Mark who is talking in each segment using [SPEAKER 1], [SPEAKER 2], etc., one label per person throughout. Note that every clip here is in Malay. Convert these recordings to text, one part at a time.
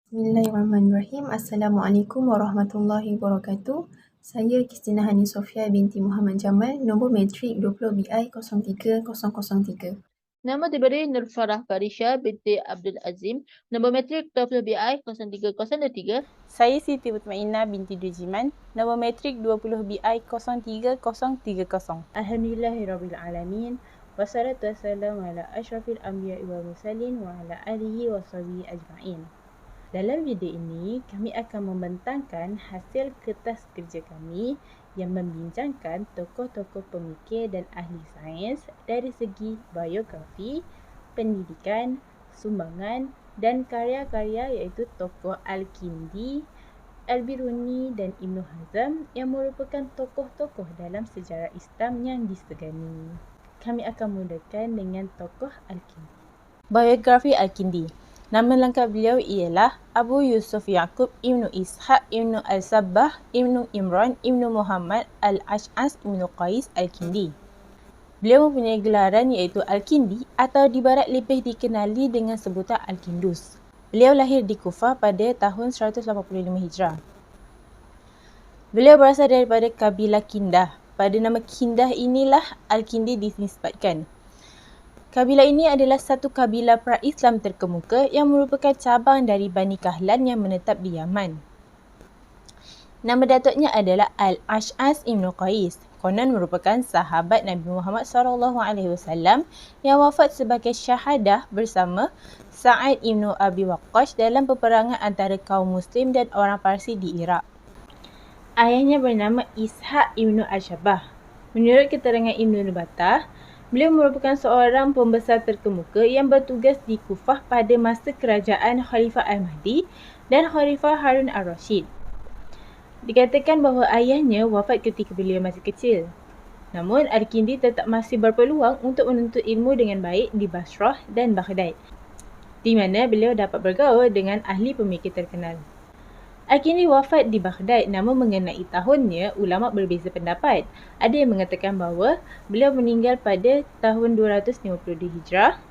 [SPEAKER 1] Bismillahirrahmanirrahim. Assalamualaikum warahmatullahi wabarakatuh. Saya Kristina Hani Sofia binti Muhammad Jamal, nombor matrik 20BI 03003.
[SPEAKER 2] Nama diberi Nurfarah Farisha binti Abdul Azim, nombor matrik 20BI 03023.
[SPEAKER 3] Saya Siti Mutmainah binti Dujiman, nombor matrik 20BI 03030.
[SPEAKER 4] Alhamdulillahirrabbilalamin. Wassalatu wassalamu ala asyrafil anbiya'i wal mursalin wa ala alihi wa sahbihi ajma'in. Dalam video ini, kami akan membentangkan hasil kertas kerja kami yang membincangkan tokoh-tokoh pemikir dan ahli sains dari segi biografi, pendidikan, sumbangan dan karya-karya iaitu tokoh Al-Kindi, Al-Biruni dan Ibn Hazm yang merupakan tokoh-tokoh dalam sejarah Islam yang disegani. Kami akan mulakan dengan tokoh Al-Kindi.
[SPEAKER 3] Biografi Al-Kindi. Nama lengkap beliau ialah Abu Yusuf Yaqub Ibnu Ishaq Ibnu Al-Sabbah Ibnu Imran Ibnu Muhammad Al-Ash'as Ibnu Qais Al-Kindi. Beliau mempunyai gelaran iaitu Al-Kindi atau di barat lebih dikenali dengan sebutan Al-Kindus. Beliau lahir di Kufah pada tahun 185 Hijrah. Beliau berasal daripada kabilah Kindah. Pada nama Kindah inilah Al-Kindi dinisbatkan. Kabilah ini adalah satu kabilah pra-Islam terkemuka yang merupakan cabang dari Bani Kahlan yang menetap di Yaman. Nama datuknya adalah Al-Ash'as Ibnu Qais. Konon merupakan sahabat Nabi Muhammad SAW yang wafat sebagai syahadah bersama Sa'ad Ibnu Abi Waqqas dalam peperangan antara kaum Muslim dan orang Parsi di Iraq. Ayahnya bernama Ishaq Ibnu Al-Shabbah. Menurut keterangan Ibnu Batah, beliau merupakan seorang pembesar terkemuka yang bertugas di Kufah pada masa kerajaan Khalifah Al-Mahdi dan Khalifah Harun Ar-Rashid. Dikatakan bahawa ayahnya wafat ketika beliau masih kecil. Namun, Al-Kindi tetap masih berpeluang untuk menuntut ilmu dengan baik di Basrah dan Baghdad, di mana beliau dapat bergaul dengan ahli pemikir terkenal. Al-Kindi wafat di Baghdad, namun mengenai tahunnya, ulama berbeza pendapat. Ada yang mengatakan bahawa beliau meninggal pada tahun 250 Hijrah.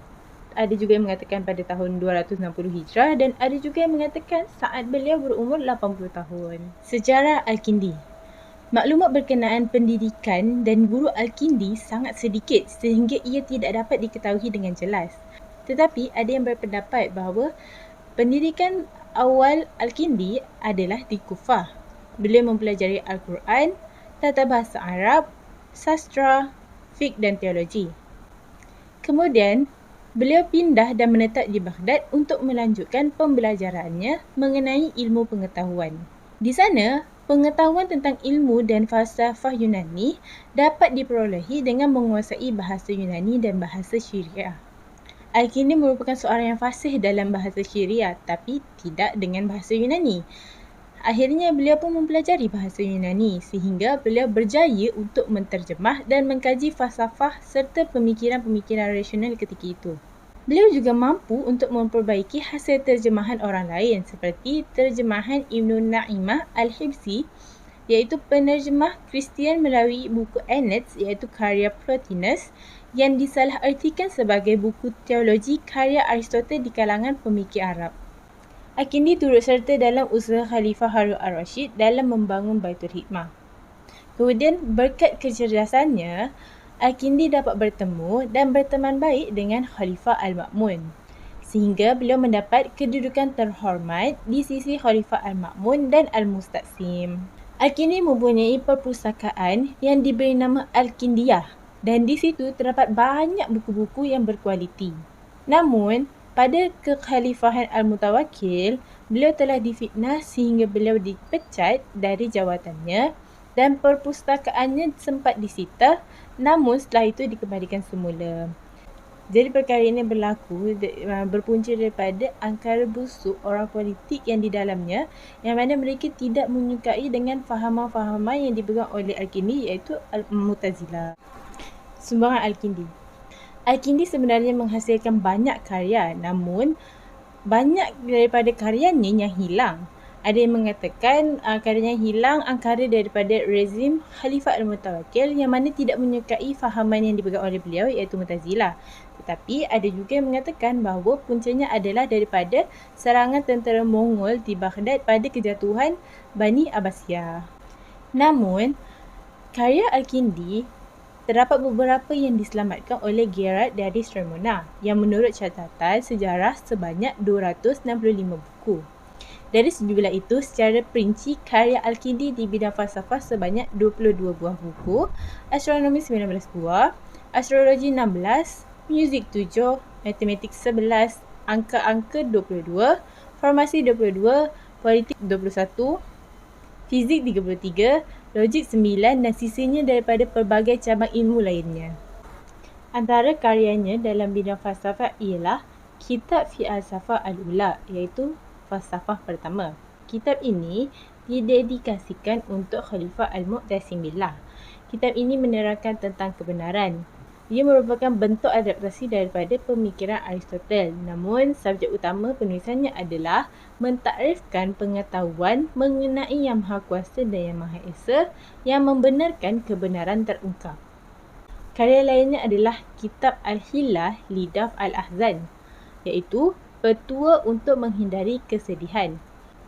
[SPEAKER 3] Ada juga yang mengatakan pada tahun 260 Hijrah dan ada juga yang mengatakan saat beliau berumur 80 tahun. Sejarah Al-Kindi. Maklumat berkenaan pendidikan dan guru Al-Kindi sangat sedikit sehingga ia tidak dapat diketahui dengan jelas. Tetapi ada yang berpendapat bahawa pendidikan awal Al-Kindi adalah di Kufah. Beliau mempelajari Al-Quran, tata bahasa Arab, sastra, fiqh dan teologi. Kemudian, beliau pindah dan menetap di Baghdad untuk melanjutkan pembelajarannya mengenai ilmu pengetahuan. Di sana, pengetahuan tentang ilmu dan falsafah Yunani dapat diperolehi dengan menguasai bahasa Yunani dan bahasa Syria. Al-Kindi merupakan seorang yang fasih dalam bahasa Syria tapi tidak dengan bahasa Yunani. Akhirnya beliau pun mempelajari bahasa Yunani sehingga beliau berjaya untuk menterjemah dan mengkaji falsafah serta pemikiran-pemikiran rasional ketika itu. Beliau juga mampu untuk memperbaiki hasil terjemahan orang lain seperti terjemahan Ibnu Na'imah Al-Hibsi, iaitu penerjemah Kristian melalui buku Annals iaitu karya Plotinus yang disalahartikan sebagai buku teologi karya Aristotle di kalangan pemikir Arab. Al-Kindi turut serta dalam usaha Khalifah Harun Ar-Rashid dalam membangun Baitul Hikmah. Kemudian berkat kecerdasannya, Al-Kindi dapat bertemu dan berteman baik dengan Khalifah Al-Ma'mun sehingga beliau mendapat kedudukan terhormat di sisi Khalifah Al-Ma'mun dan Al-Mustaqsim. Al-Kindi mempunyai perpustakaan yang diberi nama Al-Kindiyah dan di situ terdapat banyak buku-buku yang berkualiti. Namun, pada kekhalifahan Al-Mutawakkil, beliau telah difitnah sehingga beliau dipecat dari jawatannya dan perpustakaannya sempat disita, namun setelah itu dikembalikan semula. Jadi perkara ini berpunca daripada angkara busuk orang politik yang di dalamnya, yang mana mereka tidak menyukai dengan fahaman-fahaman yang dipegang oleh Al-Kindi iaitu Al-Mu'tazilah. Sumbangan Al-Kindi. Al-Kindi sebenarnya menghasilkan banyak karya, namun banyak daripada karyanya yang hilang. Ada yang mengatakan karyanya hilang angkara daripada rezim Khalifah Al-Mutawakkil yang mana tidak menyukai fahaman yang dipegang oleh beliau iaitu Mu'tazilah. Tetapi ada juga yang mengatakan bahawa puncanya adalah daripada serangan tentera Mongol di Baghdad pada kejatuhan Bani Abbasiyah. Namun, karya Al-Kindi terdapat beberapa yang diselamatkan oleh Gerard dari Cremona yang menurut catatan sejarah sebanyak 265 buku. Dari sejumlah itu, secara perinci, karya Al-Kindi di bidang falsafah sebanyak 22 buah buku, astronomi 19 buah, astrologi 16, muzik 7, matematik 11, angka-angka 22, farmasi 22, politik 21, fizik 33, logik 9 dan sisanya daripada pelbagai cabang ilmu lainnya. Antara karyanya dalam bidang falsafah ialah Kitab Fi Al-Falsafah Al-Ula iaitu falsafah pertama. Kitab ini didedikasikan untuk Khalifah Al-Mu'tasim Billah. Kitab ini menerangkan tentang kebenaran. Ia merupakan bentuk adaptasi daripada pemikiran Aristotle. Namun, subjek utama penulisannya adalah mentakrifkan pengetahuan mengenai Yang Maha Kuasa dan Yang Maha Esa yang membenarkan kebenaran terungkap. Karya lainnya adalah Kitab Al-Hilah Lidaf Al-Ahzan iaitu petua untuk menghindari kesedihan.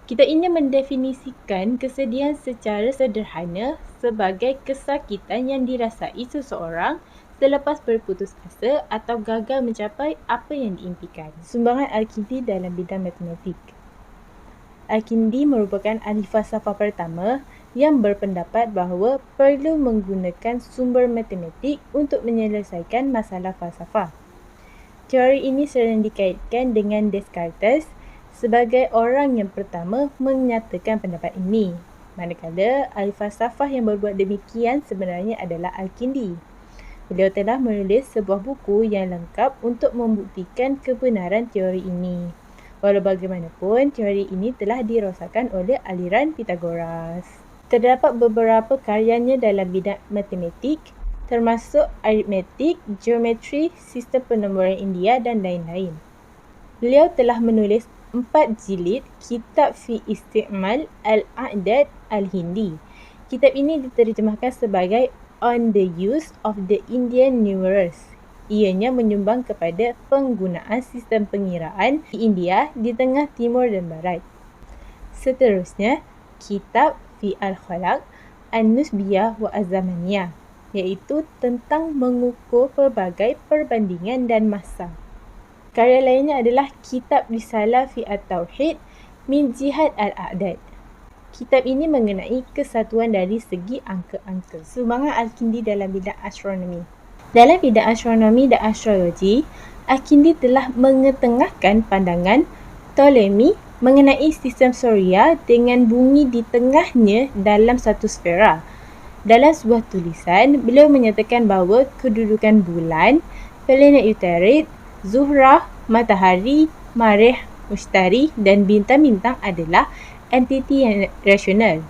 [SPEAKER 3] Kitab ini mendefinisikan kesedihan secara sederhana sebagai kesakitan yang dirasai seseorang selepas berputus asa atau gagal mencapai apa yang diimpikan. Sumbangan Al-Kindi dalam bidang matematik. Al-Kindi merupakan ahli falsafah pertama yang berpendapat bahawa perlu menggunakan sumber matematik untuk menyelesaikan masalah falsafah. Teori ini sering dikaitkan dengan Descartes sebagai orang yang pertama menyatakan pendapat ini. Manakala ahli falsafah yang berbuat demikian sebenarnya adalah Al-Kindi. Beliau telah menulis sebuah buku yang lengkap untuk membuktikan kebenaran teori ini. Walau bagaimanapun, teori ini telah dirosakkan oleh aliran Pythagoras. Terdapat beberapa karyanya dalam bidang matematik, termasuk aritmetik, geometri, sistem penomoran India dan lain-lain. Beliau telah menulis 4 jilid Kitab Fi Isti'mal Al-A'dad Al-Hindi. Kitab ini diterjemahkan sebagai On the Use of the Indian Numerals. Ianya menyumbang kepada penggunaan sistem pengiraan di India di tengah timur dan barat. Seterusnya, Kitab Fi Al-Khalaq An-Nusbiyah wa Az-Zamaniyah iaitu tentang mengukur pelbagai perbandingan dan masa. Karya lainnya adalah Kitab Risalah Fi At-Tauhid Min Jihad Al-A'dad. Kitab ini mengenai kesatuan dari segi angka-angka. Sumbangan Al-Kindi dalam bidang astronomi. Dalam bidang astronomi dan astrologi, Al-Kindi telah mengetengahkan pandangan Ptolemy mengenai sistem Suria dengan bumi di tengahnya dalam satu sfera. Dalam sebuah tulisan, beliau menyatakan bahawa kedudukan bulan, planet Uterid, Zuhrah, matahari, Marikh, Mushtari dan bintang-bintang adalah entiti yang rasional,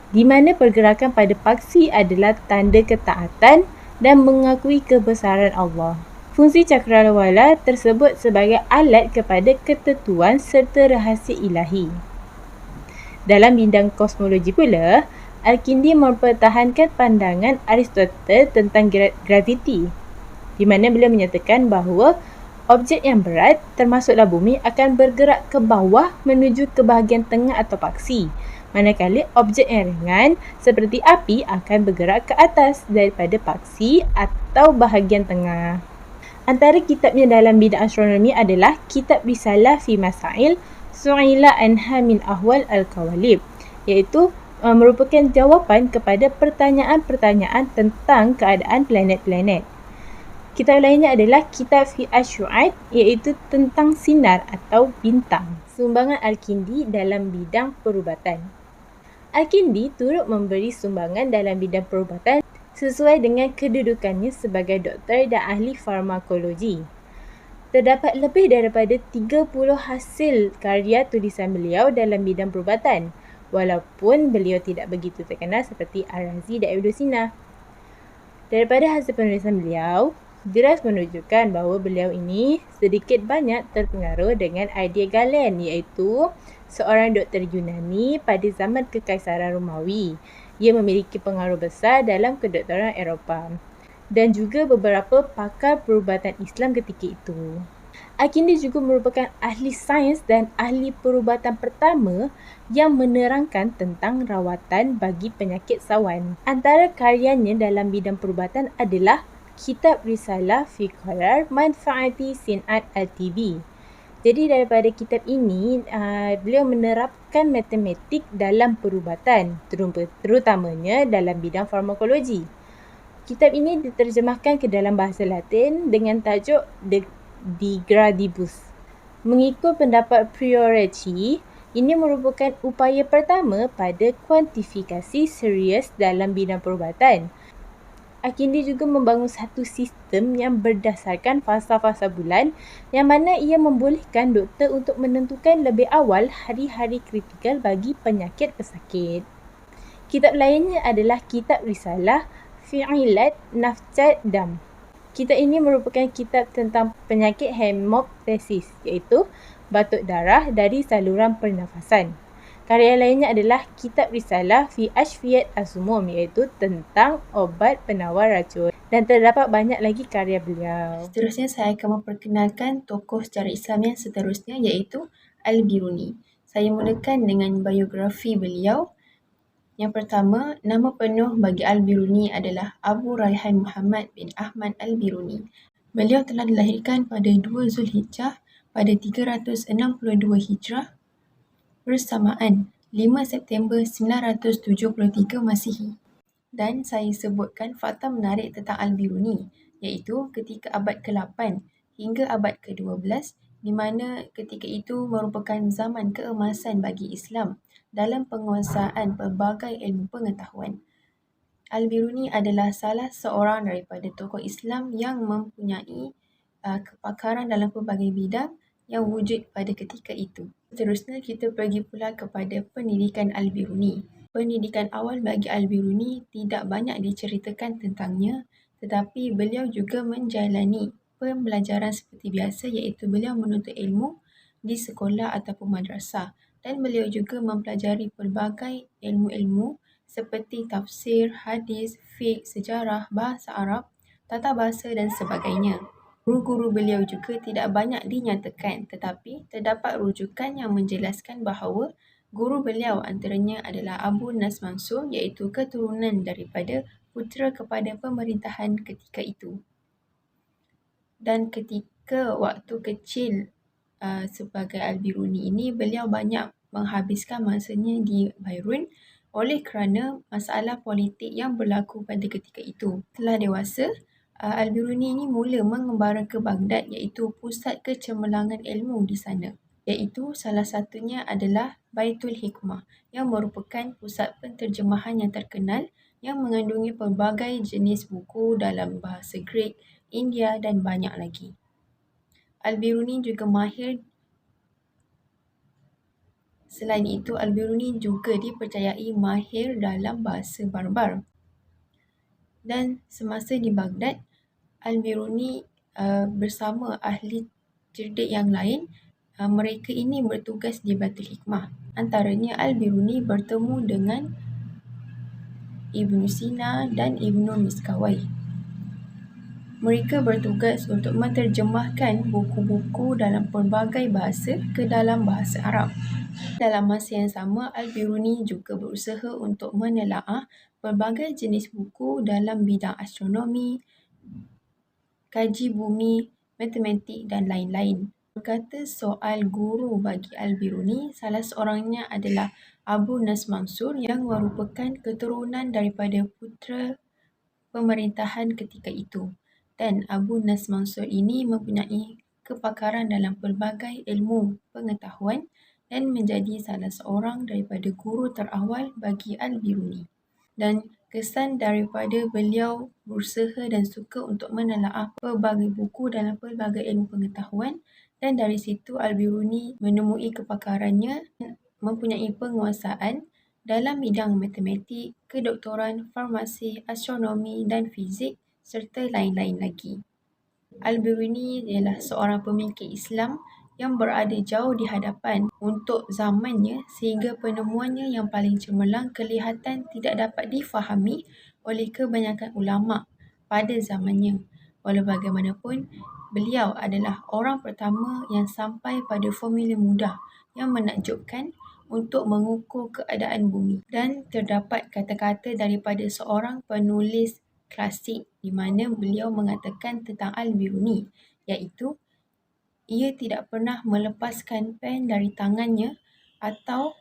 [SPEAKER 3] di mana pergerakan pada paksi adalah tanda ketaatan dan mengakui kebesaran Allah. Fungsi cakrawala tersebut sebagai alat kepada ketentuan serta rahsia ilahi. Dalam bidang kosmologi pula, Al-Kindi mempertahankan pandangan Aristotle tentang graviti, di mana beliau menyatakan bahawa objek yang berat, termasuklah bumi, akan bergerak ke bawah menuju ke bahagian tengah atau paksi, manakala objek yang ringan seperti api akan bergerak ke atas daripada paksi atau bahagian tengah. Antara kitabnya dalam bidang astronomi adalah Kitab Risalah Fi Masail Su'ila Anha Min Ahwal Al-Qawalib, iaitu merupakan jawapan kepada pertanyaan-pertanyaan tentang keadaan planet-planet. Kitab lainnya adalah Kitab Fi Ash-Shu'ad, iaitu tentang sinar atau bintang. Sumbangan Al-Kindi dalam bidang perubatan. Al-Kindi turut memberi sumbangan dalam bidang perubatan sesuai dengan kedudukannya sebagai doktor dan ahli farmakologi. Terdapat lebih daripada 30 hasil karya tulisan beliau dalam bidang perubatan, walaupun beliau tidak begitu terkenal seperti Ar-Razi dan Ibn Sina. Daripada hasil penulisan beliau,
[SPEAKER 4] Jelas menunjukkan bahawa beliau ini sedikit banyak terpengaruh dengan idea Galen, iaitu seorang doktor Yunani pada zaman Kekaisaran Romawi. Ia memiliki pengaruh besar dalam kedoktoran Eropah dan juga beberapa pakar perubatan Islam ketika itu. Al-Kindi juga merupakan ahli sains dan ahli perubatan pertama yang menerangkan tentang rawatan bagi penyakit sawan. Antara karyanya dalam bidang perubatan adalah Kitab Risalah fi Qarar Manfaati Sin'at Al-Tibi. Jadi daripada kitab ini, beliau menerapkan matematik dalam perubatan, terutamanya dalam bidang farmakologi. Kitab ini diterjemahkan ke dalam bahasa Latin dengan tajuk De Gradibus. Mengikut pendapat Prioretti, ini merupakan upaya pertama pada kuantifikasi serius dalam bidang perubatan. Al-Kindi juga membangun satu sistem yang berdasarkan fasa-fasa bulan yang mana ia membolehkan doktor untuk menentukan lebih awal hari-hari kritikal bagi penyakit pesakit. Kitab lainnya adalah Kitab Risalah fi Ilat Nafcat Dam. Kitab ini merupakan kitab tentang penyakit hemoptysis, iaitu batuk darah dari saluran pernafasan. Karya lainnya adalah Kitab Risalah fi Ashfiyat As-Sumum, iaitu tentang obat penawar racun. Dan terdapat banyak lagi karya beliau.
[SPEAKER 1] Seterusnya saya akan memperkenalkan tokoh sejarah Islam yang seterusnya, iaitu Al-Biruni. Saya mulakan dengan biografi beliau. Yang pertama, nama penuh bagi Al-Biruni adalah Abu Rayhan Muhammad bin Ahmad Al-Biruni. Beliau telah dilahirkan pada 2 Zulhijjah pada 362 Hijrah bersamaan 5 September 973 Masihi. Dan saya sebutkan fakta menarik tentang Al-Biruni, iaitu ketika abad ke-8 hingga abad ke-12, di mana ketika itu merupakan zaman keemasan bagi Islam dalam penguasaan pelbagai ilmu pengetahuan. Al-Biruni adalah salah seorang daripada tokoh Islam yang mempunyai kepakaran dalam pelbagai bidang yang wujud pada ketika itu. Seterusnya kita pergi pula kepada pendidikan Al-Biruni. Pendidikan awal bagi Al-Biruni tidak banyak diceritakan tentangnya, tetapi beliau juga menjalani pembelajaran seperti biasa, iaitu beliau menuntut ilmu di sekolah ataupun madrasah, dan beliau juga mempelajari pelbagai ilmu-ilmu seperti tafsir, hadis, fiqh, sejarah, bahasa Arab, tata bahasa dan sebagainya. Guru-guru beliau juga tidak banyak dinyatakan, tetapi terdapat rujukan yang menjelaskan bahawa guru beliau antaranya adalah Abu Nas Mansur, iaitu keturunan daripada putera kepada pemerintahan ketika itu. Dan ketika waktu kecil sebagai Al-Biruni ini, beliau banyak menghabiskan masanya di Bairun oleh kerana masalah politik yang berlaku pada ketika itu. Setelah dewasa, Al-Biruni ini mula mengembara ke Baghdad, iaitu pusat kecemerlangan ilmu di sana. Iaitu salah satunya adalah Baitul Hikmah yang merupakan pusat penterjemahan yang terkenal yang mengandungi pelbagai jenis buku dalam bahasa Greek, India dan banyak lagi. Al-Biruni juga mahir. Selain itu, Al-Biruni juga dipercayai mahir dalam bahasa Barbar. Dan semasa di Baghdad, Al-Biruni bersama ahli cerdik yang lain, mereka ini bertugas di Baitul Hikmah. Antaranya Al-Biruni bertemu dengan Ibn Sina dan Ibn Miskawai. Mereka bertugas untuk menterjemahkan buku-buku dalam pelbagai bahasa ke dalam bahasa Arab. Dalam masa yang sama, Al-Biruni juga berusaha untuk menelaah pelbagai jenis buku dalam bidang astronomi, kaji bumi, matematik dan lain-lain. Berkata soal guru bagi Al-Biruni, salah seorangnya adalah Abu Nas Mansur yang merupakan keturunan daripada putera pemerintahan ketika itu. Dan Abu Nas Mansur ini mempunyai kepakaran dalam pelbagai ilmu pengetahuan dan menjadi salah seorang daripada guru terawal bagi Al-Biruni. Dan kesan daripada beliau berusaha dan suka untuk menelaah pelbagai buku dalam pelbagai ilmu pengetahuan, dan dari situ Al-Biruni menemui kepakarannya, mempunyai penguasaan dalam bidang matematik, kedoktoran, farmasi, astronomi dan fizik serta lain-lain lagi. Al-Biruni ialah seorang pemikir Islam yang berada jauh di hadapan untuk zamannya sehingga penemuannya yang paling cemerlang kelihatan tidak dapat difahami oleh kebanyakan ulama pada zamannya. Walau bagaimanapun, beliau adalah orang pertama yang sampai pada formula mudah yang menakjubkan untuk mengukur keadaan bumi, dan terdapat kata-kata daripada seorang penulis klasik di mana beliau mengatakan tentang Al-Biruni, iaitu ia tidak pernah melepaskan pen dari tangannya atau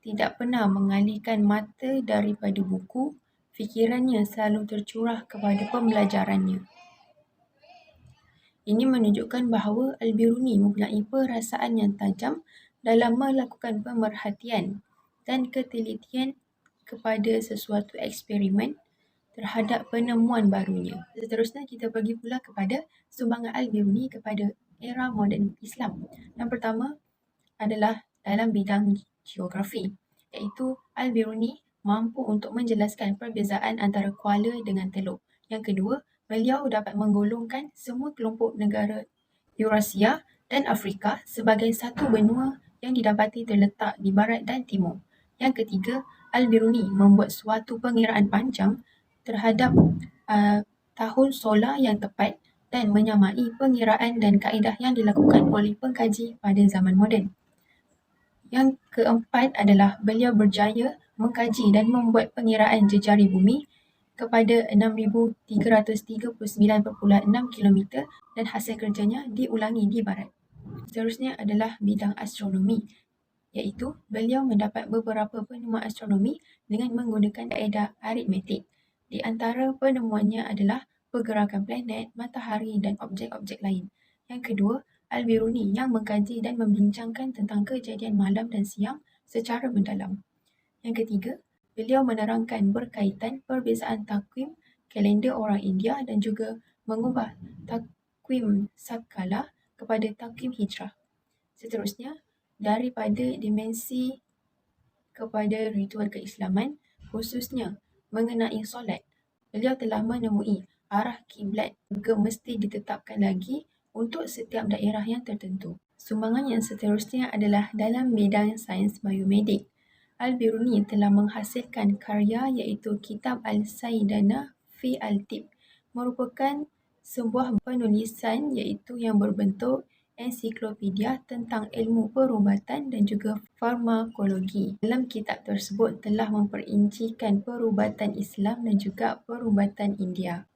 [SPEAKER 1] tidak pernah mengalihkan mata daripada buku. Fikirannya selalu tercurah kepada pembelajarannya. Ini menunjukkan bahawa Al-Biruni mempunyai perasaan yang tajam dalam melakukan pemerhatian dan ketelitian kepada sesuatu eksperimen terhadap penemuan barunya. Seterusnya kita pergi pula kepada sumbangan Al-Biruni kepada era moden Islam. Yang pertama adalah dalam bidang geografi, iaitu Al-Biruni mampu untuk menjelaskan perbezaan antara kuala dengan teluk. Yang kedua, beliau dapat menggolongkan semua kelompok negara Eurasia dan Afrika sebagai satu benua yang didapati terletak di barat dan timur. Yang ketiga, Al-Biruni membuat suatu pengiraan panjang terhadap tahun solar yang tepat dan menyamai pengiraan dan kaedah yang dilakukan oleh pengkaji pada zaman moden. Yang keempat adalah beliau berjaya mengkaji dan membuat pengiraan jejari bumi kepada 6,339.6 km dan hasil kerjanya diulangi di barat. Seterusnya adalah bidang astronomi, iaitu beliau mendapat beberapa penemuan astronomi dengan menggunakan kaedah aritmetik. Di antara penemuannya adalah pergerakan planet, matahari dan objek-objek lain. Yang kedua, Al-Biruni yang mengkaji dan membincangkan tentang kejadian malam dan siang secara mendalam. Yang ketiga, beliau menerangkan berkaitan perbezaan takwim kalender orang India dan juga mengubah takwim Sakala kepada takwim Hijrah. Seterusnya, daripada dimensi kepada ritual keislaman, khususnya mengenai solat, beliau telah menemui arah kiblat juga mesti ditetapkan lagi untuk setiap daerah yang tertentu. Sumbangan yang seterusnya adalah dalam bidang sains biomedik. Al-Biruni telah menghasilkan karya iaitu Kitab Al-Saidana fi Al-Tib, merupakan sebuah penulisan iaitu yang berbentuk ensiklopedia tentang ilmu perubatan dan juga farmakologi. Dalam kitab tersebut telah memperincikan perubatan Islam dan juga perubatan India.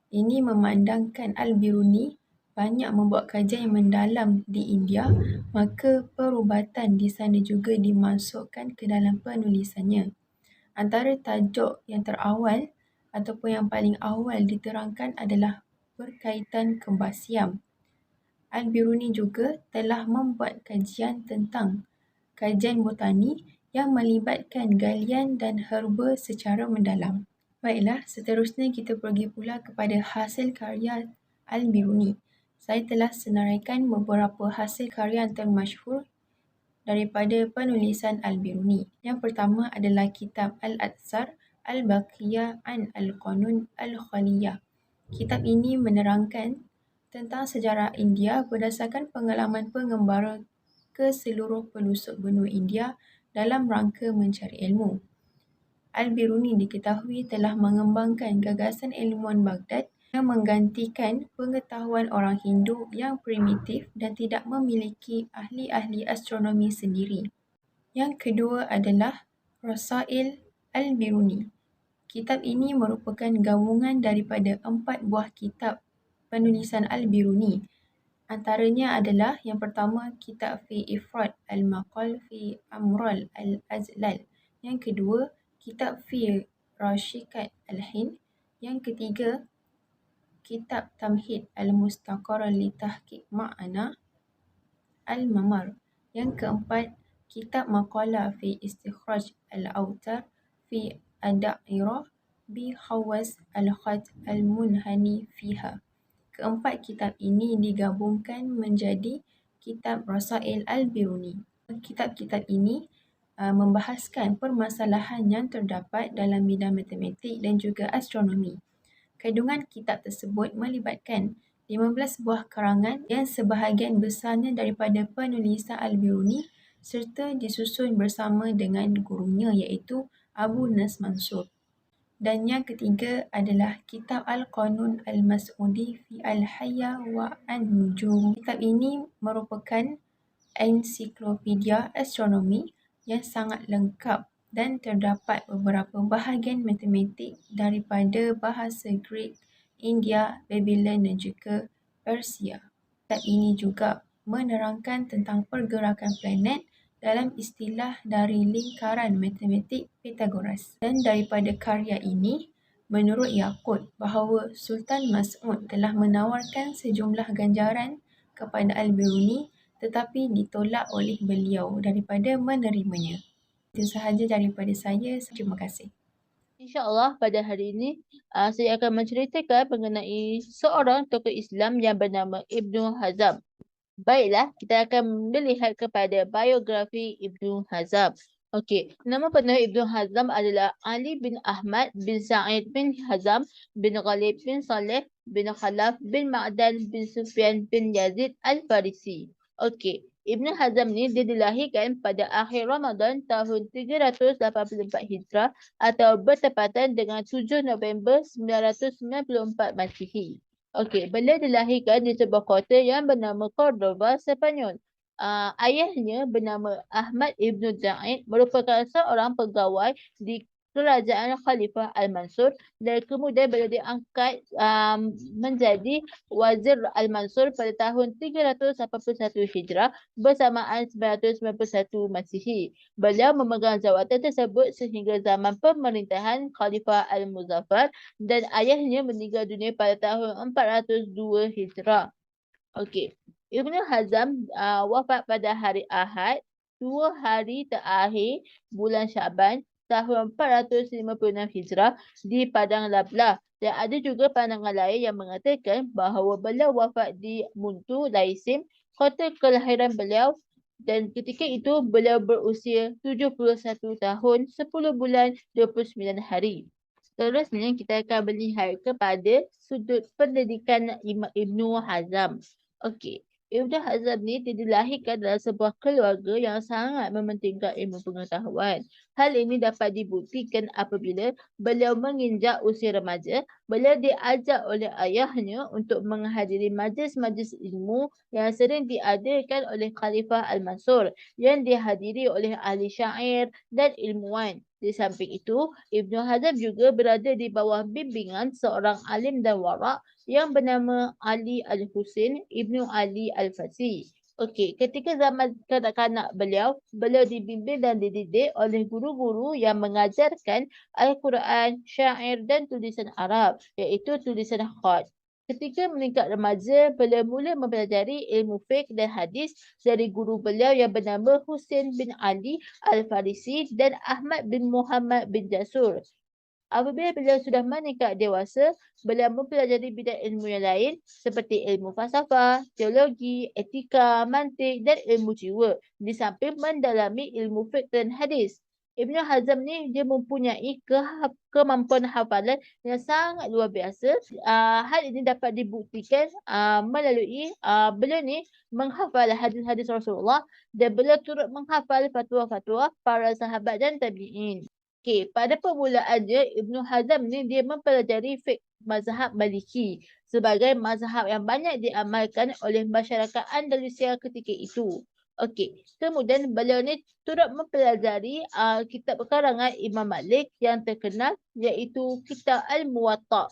[SPEAKER 1] Ini memandangkan Al-Biruni banyak membuat kajian yang mendalam di India, maka perubatan di sana juga dimasukkan ke dalam penulisannya. Antara tajuk yang terawal ataupun yang paling awal diterangkan adalah berkaitan kembar siam. Al-Biruni juga telah membuat kajian tentang kajian botani yang melibatkan galian dan herba secara mendalam. Baiklah, seterusnya kita pergi pula kepada hasil karya Al-Biruni. Saya telah senaraikan beberapa hasil karya yang termasyhur daripada penulisan Al-Biruni. Yang pertama adalah kitab Al-Atsar Al-Baqiyah an Al-Qanun Al-Khaliyah. Kitab ini menerangkan tentang sejarah India berdasarkan pengalaman pengembara ke seluruh pelosok benua India dalam rangka mencari ilmu. Al-Biruni diketahui telah mengembangkan gagasan ilmuwan Baghdad yang menggantikan pengetahuan orang Hindu yang primitif dan tidak memiliki ahli-ahli astronomi sendiri. Yang kedua adalah Rasail Al-Biruni. Kitab ini merupakan gabungan daripada 4 buah kitab penulisan Al-Biruni. Antaranya adalah yang pertama, Kitab fi Ifrad Al-Maqal fi Amral Al-Azlal. Yang kedua, Kitab fi Rashikat Al-Hind. Yang ketiga, Kitab Tamhid Al-Mustaqar li Tahqiq Ma'ana Al-Mamar. Yang keempat, Kitab Maqala fi Istikhraj Al-Awtar fi Ad-Da'irah bi Khawas Al-Khat Al-Munhani fiha. Keempat kitab ini digabungkan menjadi Kitab Rasail Al-Biruni. Kitab-kitab ini membahaskan permasalahan yang terdapat dalam bidang matematik dan juga astronomi. Kandungan kitab tersebut melibatkan 15 buah karangan yang sebahagian besarnya daripada penulisan Al-Biruni serta disusun bersama dengan gurunya iaitu Abu Nas Mansur. Dan yang ketiga adalah Kitab Al-Qanun Al-Mas'udi fi Al-Hayya wa An-Nujum. Kitab ini merupakan ensiklopedia astronomi yang sangat lengkap dan terdapat beberapa bahagian matematik daripada bahasa Greek, India, Babylon dan juga Persia. Kitab ini juga menerangkan tentang pergerakan planet dalam istilah dari lingkaran matematik Pythagoras. Dan daripada karya ini, menurut Yaqut bahawa Sultan Mas'ud telah menawarkan sejumlah ganjaran kepada Al-Biruni tetapi ditolak oleh beliau daripada menerimanya. Itu sahaja daripada saya. Terima kasih.
[SPEAKER 2] InsyaAllah pada hari ini saya akan menceritakan mengenai seorang tokoh Islam yang bernama Ibnu Hazm. Baiklah, kita akan melihat kepada biografi Ibnu Hazm. Okey, nama penuh Ibnu Hazm adalah Ali bin Ahmad bin Sa'id bin Hazm bin Ghalib bin Saleh bin Khalaf bin Ma'dan bin Sufyan bin Yazid Al-Farisi. Okey, Ibnu Hazm ni dia dilahirkan pada akhir Ramadan tahun 384 Hijrah atau bertepatan dengan 7 November 994 Masihi. Okey, beliau dilahirkan di sebuah kota yang bernama Cordoba, Sepanyol. Ayahnya bernama Ahmad Ibn Zaid merupakan seorang pegawai di kerajaan Khalifah Al-Mansur dan kemudian beliau diangkat menjadi Wazir Al-Mansur pada tahun 381 Hijrah bersamaan 991 Masihi. Beliau memegang jawatan tersebut sehingga zaman pemerintahan Khalifah Al-Muzaffar dan ayahnya meninggal dunia pada tahun 402 Hijrah. Okey, Ibnu Hazm wafat pada hari Ahad, 2 hari terakhir bulan Syaban tahun 456 Hijrah di Padang Lablah. Dan ada juga pandangan lain yang mengatakan bahawa beliau wafat di Muntu, Laisim, kota kelahiran beliau. Dan ketika itu beliau berusia 71 tahun, 10 bulan, 29 hari. Terusnya kita akan melihat kepada sudut pendidikan Ibnu Hazm. Okey, Ibnu Hazm ni dilahirkan dalam sebuah keluarga yang sangat mementingkan ilmu pengetahuan. Hal ini dapat dibuktikan apabila beliau menginjak usia remaja, beliau diajak oleh ayahnya untuk menghadiri majlis-majlis ilmu yang sering diadakan oleh Khalifah Al-Mansur yang dihadiri oleh ahli syair dan ilmuwan. Di samping itu, Ibnu Hazm juga berada di bawah bimbingan seorang alim dan wara' yang bernama Ali Al-Husin Ibnu Ali Al-Fasi. Okey, ketika zaman kanak-kanak beliau dibimbing dan dididik oleh guru-guru yang mengajarkan Al-Quran, syair dan tulisan Arab, iaitu tulisan khat. Ketika meningkat remaja, beliau mula mempelajari ilmu fiqh dan hadis dari guru beliau yang bernama Husin bin Ali Al-Farisi dan Ahmad bin Muhammad bin Jasur. Apabila beliau sudah meningkat dewasa, beliau mempelajari bidang ilmu yang lain seperti ilmu falsafah, teologi, etika, mantik dan ilmu jiwa di samping mendalami ilmu fiqh dan hadis. Ibnu Hazm ni dia mempunyai kemampuan hafalan yang sangat luar biasa. Hal ini dapat dibuktikan melalui beliau ni menghafal hadis-hadis Rasulullah dan beliau turut menghafal fatwa-fatwa para sahabat dan tabi'in. Okey, pada permulaannya Ibnu Hazm ni dia mempelajari fiqh mazhab Maliki sebagai mazhab yang banyak diamalkan oleh masyarakat Andalusia ketika itu. Okey, kemudian beliau ni turut mempelajari kitab karangan Imam Malik yang terkenal iaitu Kitab Al-Muwatta.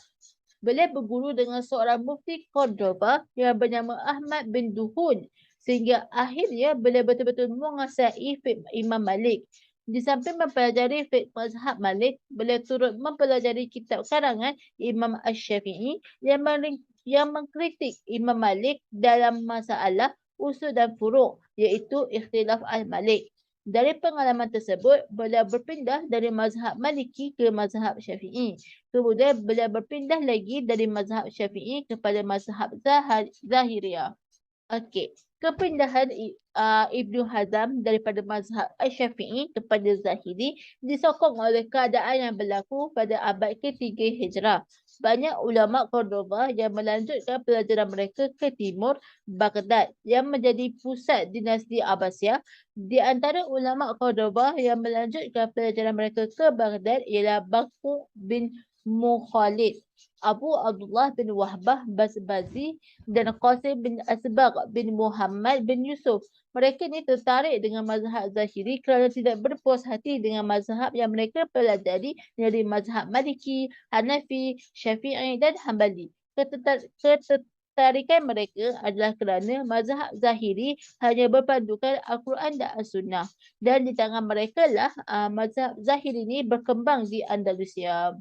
[SPEAKER 2] Beliau berguru dengan seorang mufti Cordoba yang bernama Ahmad bin Duhun sehingga akhirnya beliau betul-betul menguasai fiqh Imam Malik. Di samping mempelajari fiqh mazhab Malik, beliau turut mempelajari kitab karangan Imam Ash-Syafi'i yang mengkritik Imam Malik dalam masalah usul dan furu' iaitu ikhtilaf al-Malik. Dari pengalaman tersebut, beliau berpindah dari mazhab Maliki ke mazhab Syafi'i. Kemudian beliau berpindah lagi dari mazhab Syafi'i kepada mazhab Zahiriyah. Okey, Kepindahan Ibnu Hazm daripada mazhab Asy-Syafi'i kepada Zahiri disokong oleh keadaan yang berlaku pada abad ke-3 Hijrah. Banyak ulama Cordoba yang melanjutkan pelajaran mereka ke timur Baghdad yang menjadi pusat dinasti Abbasiyah. Di antara ulama Cordoba yang melanjutkan pelajaran mereka ke Baghdad ialah Bakr bin Mukhalid, Abu Abdullah bin Wahbah Basbazi dan Qasim bin Asbagh bin Muhammad bin Yusuf. Mereka ni tertarik dengan mazhab Zahiri kerana tidak berpuas hati dengan mazhab yang mereka pelajari dari mazhab Maliki, Hanafi, Syafi'i dan Hanbali. Ketertarikan mereka adalah kerana mazhab Zahiri hanya berpandukan Al-Quran dan As-Sunnah. Dan di tangan mereka lah mazhab Zahiri ni berkembang di Andalusia.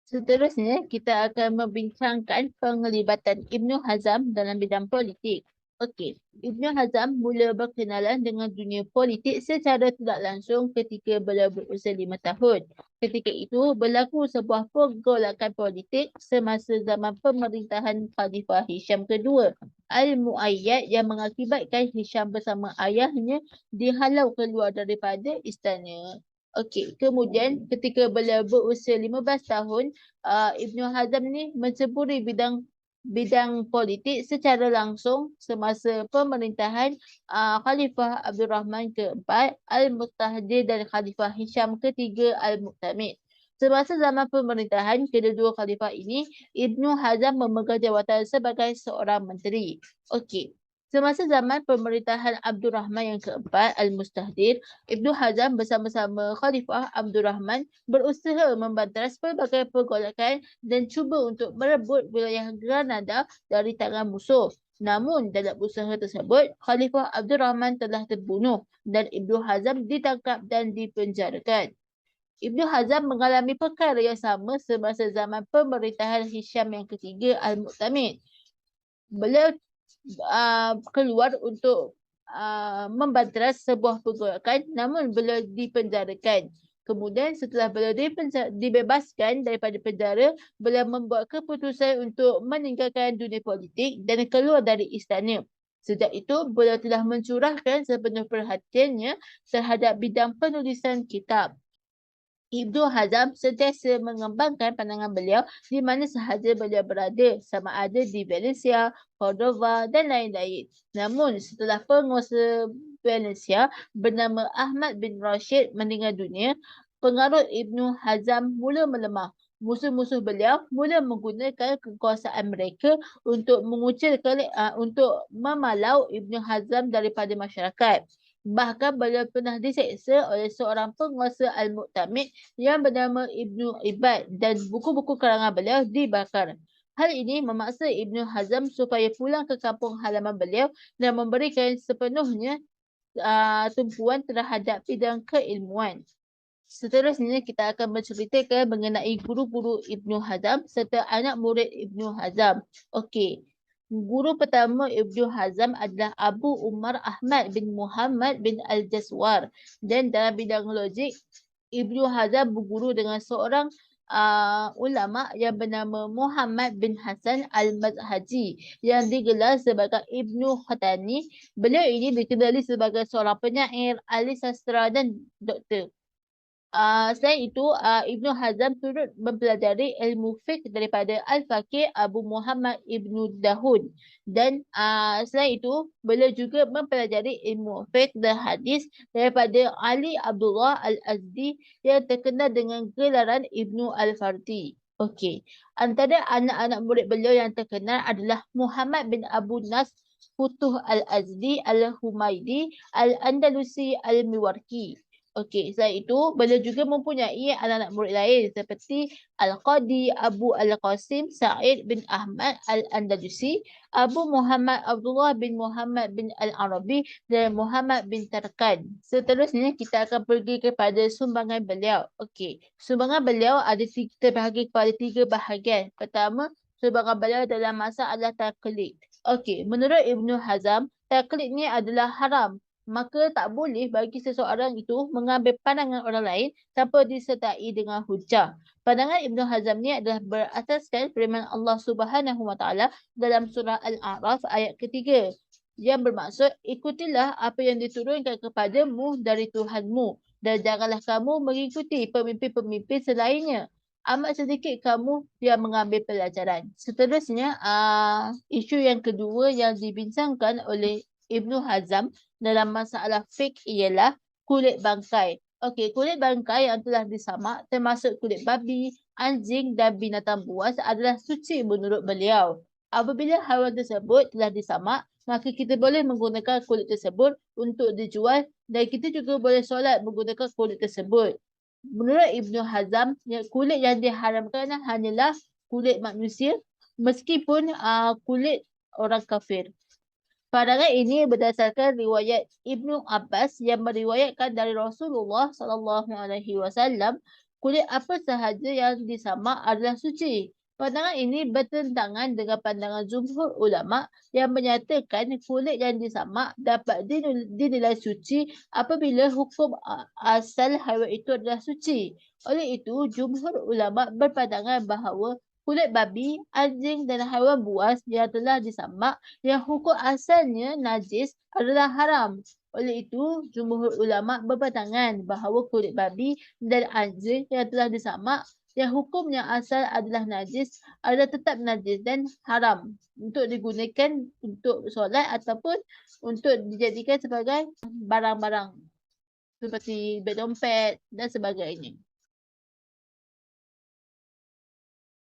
[SPEAKER 2] Seterusnya, kita akan membincangkan penglibatan Ibnu Hazm dalam bidang politik. Okey, Ibnu Hazm mula berkenalan dengan dunia politik secara tidak langsung ketika beliau berusia 5 tahun. Ketika itu, berlaku sebuah pergolakan politik semasa zaman pemerintahan Khalifah Hisham kedua, Al-Mu'ayyad, yang mengakibatkan Hisham bersama ayahnya dihalau keluar daripada istana. Okey, kemudian ketika beliau berusia 15 tahun, Ibnu Hazm ni menceburi bidang politik secara langsung semasa pemerintahan Khalifah Abdul Rahman keempat Al-Mustahdir dan Khalifah Hisham ketiga Al-Mu'tamid. Semasa zaman pemerintahan kedua-dua khalifah ini, Ibnu Hazm memegang jawatan sebagai seorang menteri. Okey. Semasa zaman pemerintahan Abdul Rahman yang keempat, Al-Mustahdir, Ibnu Hazm bersama-sama Khalifah Abdul Rahman berusaha membanteras pelbagai pergolakan dan cuba untuk merebut wilayah Granada dari tangan musuh. Namun dalam usaha tersebut, Khalifah Abdul Rahman telah terbunuh dan Ibnu Hazm ditangkap dan dipenjarakan. Ibnu Hazm mengalami perkara yang sama semasa zaman pemerintahan Hisham yang ketiga, Al-Mu'tamid. Beliau keluar untuk membanteras sebuah pergolakan, namun beliau dipenjarakan. Kemudian setelah beliau dibebaskan daripada penjara, beliau membuat keputusan untuk meninggalkan dunia politik dan keluar dari istana. Sejak itu, beliau telah mencurahkan sepenuh perhatiannya terhadap bidang penulisan kitab. Ibnu Hazm sentiasa mengembangkan pandangan beliau di mana sahaja beliau berada, sama ada di Valencia, Cordova dan lain-lain. Namun setelah penguasa Valencia bernama Ahmad bin Rashid meninggal dunia, pengaruh Ibnu Hazm mula melemah. Musuh-musuh beliau mula menggunakan kekuasaan mereka untuk mengucilkan, untuk memalau Ibnu Hazm daripada masyarakat. Bahkan beliau pernah diseksa oleh seorang penguasa Al-Mu'tamid yang bernama Ibnu Ibad dan buku-buku karangan beliau dibakar. Hal ini memaksa Ibnu Hazm supaya pulang ke kampung halaman beliau dan memberikan sepenuhnya tumpuan terhadap bidang keilmuan. Seterusnya kita akan menceritakan mengenai guru-guru Ibnu Hazm serta anak murid Ibnu Hazm. Okey. Guru pertama Ibnu Hazm adalah Abu Umar Ahmad bin Muhammad bin Al-Jaswar, dan dalam bidang logik, Ibnu Hazm berguru dengan seorang ulama yang bernama Muhammad bin Hasan Al-Mazhaji yang digelar sebagai Ibnu Khatani. Beliau ini dikenali sebagai seorang penyair, ahli sastra dan doktor. Selain itu, Ibnu Hazm turut mempelajari ilmu fiqh daripada Al-Faqih Abu Muhammad Ibnu Dahun. Dan selain itu, beliau juga mempelajari ilmu fiqh dan hadis daripada Ali Abdullah Al-Azdi yang terkenal dengan gelaran Ibnu Al-Fardi. Okey. Antara anak-anak murid beliau yang terkenal adalah Muhammad bin Abu Nas Futuh Al-Azdi Al-Humaidi Al-Andalusi Al-Miwarki. Okey, selain itu, beliau juga mempunyai anak-anak murid lain seperti Al-Qadi Abu Al-Qasim Sa'id bin Ahmad Al-Andalusi, Abu Muhammad Abdullah bin Muhammad bin Al-Arabi dan Muhammad bin Tarkan. Seterusnya, kita akan pergi kepada sumbangan beliau. Okey, sumbangan beliau ada terbahagi kepada 3 bahagian. Pertama, sumbangan beliau dalam masalah taklid. Okey, menurut Ibnu Hazm, taklid ni adalah haram. Maka tak boleh bagi seseorang itu mengambil pandangan orang lain tanpa disertai dengan hujah. Pandangan Ibnu Hazm ni adalah berasaskan firman Allah Subhanahu Wa Taala dalam surah Al-A'raf ayat ketiga. yang bermaksud ikutilah apa yang diturunkan kepadamu dari Tuhanmu dan janganlah kamu mengikuti pemimpin-pemimpin selainnya. Amat sedikit kamu yang mengambil pelajaran. Seterusnya, isu yang kedua yang dibincangkan oleh Ibnu Hazm dalam masalah fiqh ialah kulit bangkai. Okey, kulit bangkai yang telah disamak termasuk kulit babi, anjing dan binatang buas adalah suci menurut beliau. Apabila haiwan tersebut telah disamak, maka kita boleh menggunakan kulit tersebut untuk dijual dan kita juga boleh solat menggunakan kulit tersebut. Menurut Ibnu Hazm, kulit yang diharamkan hanyalah kulit manusia meskipun kulit orang kafir. Pandangan ini berdasarkan riwayat Ibnu Abbas yang meriwayatkan dari Rasulullah SAW, kulit apa sahaja yang disamak adalah suci. Pandangan ini bertentangan dengan pandangan jumhur ulama yang menyatakan kulit yang disamak dapat dinilai suci apabila hukum asal haiwan itu adalah suci. Oleh itu, jumhur ulama berpandangan bahawa kulit babi, anjing dan haiwan buas yang telah disamak yang hukum asalnya najis adalah haram. Oleh itu, jumhur ulama berpandangan bahawa kulit babi dan anjing yang telah disamak yang hukumnya asal adalah najis adalah tetap najis dan haram untuk digunakan untuk solat ataupun untuk dijadikan sebagai barang-barang seperti beg dompet dan sebagainya.